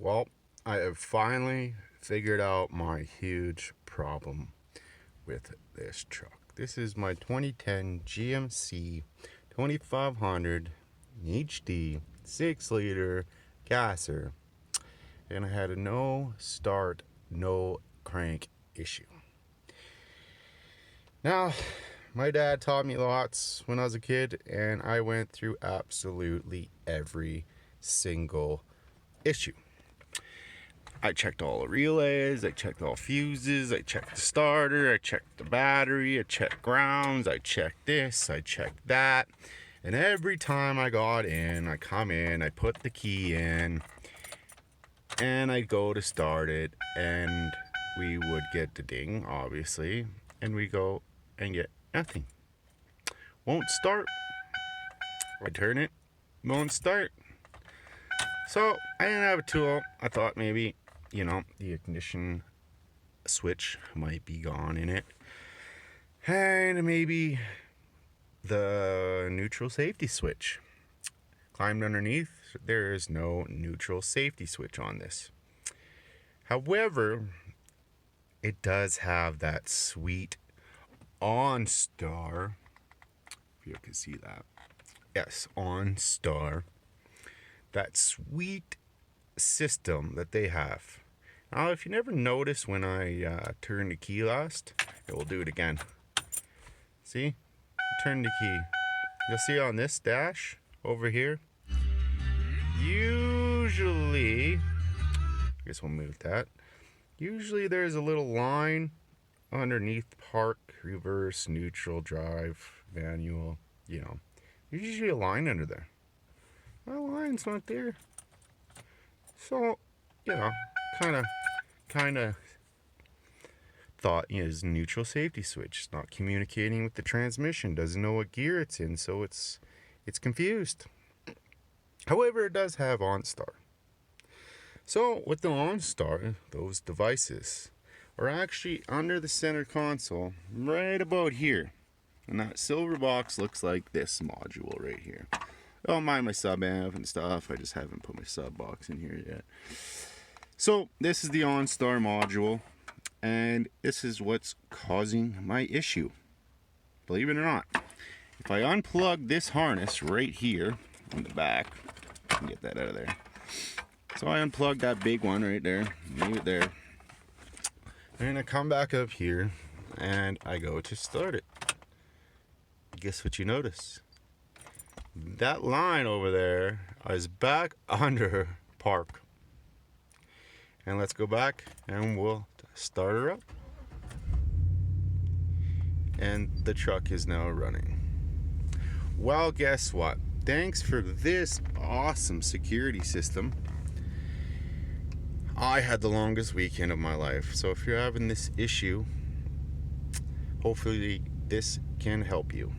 Well, I have finally figured out my huge problem with this truck. This is my 2010 GMC 2500 HD 6-liter gasser, and I had a no start, no crank issue. Now, my dad taught me lots when I was a kid, and I went through absolutely every single issue. I checked all the relays, I checked all fuses, I checked the starter, I checked the battery, I checked grounds, I checked this, I checked that. And every time I got in, I come in, I put the key in, and I go to start it, and we would get the ding, obviously, and we go and get nothing. Won't start. I turn it, won't start. So I didn't have a tool. I thought maybe, the ignition switch might be gone in it, and maybe the neutral safety switch. Climbed underneath. There is no neutral safety switch on this. However, it does have that sweet OnStar, if you can see that. Yes, OnStar. That sweet system that they have. Now, if you never notice when I turn the key last, it will do it again. See? Turn the key. You'll see on this dash over here. Usually, I guess we'll move that. Usually there's a little line underneath park, reverse, neutral, drive, manual, There's usually a line under there. That line's not there. So, kind of thought is neutral safety switch. It's not communicating with the transmission, doesn't know what gear it's in, so it's confused. However, it does have OnStar. So with the OnStar, those devices are actually under the center console, right about here. And that silver box looks like this module right here. I don't mind my sub amp and stuff. I just haven't put my sub box in here yet. So this is the OnStar module, and this is what's causing my issue. Believe it or not, if I unplug this harness right here on the back, I can get that out of there. So I unplug that big one right there, leave it there, and I come back up here and I go to start it. Guess what you notice? That line over there is back under park. And let's go back and we'll start her up. And the truck is now running. Well, guess what? Thanks for this awesome security system. I had the longest weekend of my life. So if you're having this issue, hopefully this can help you.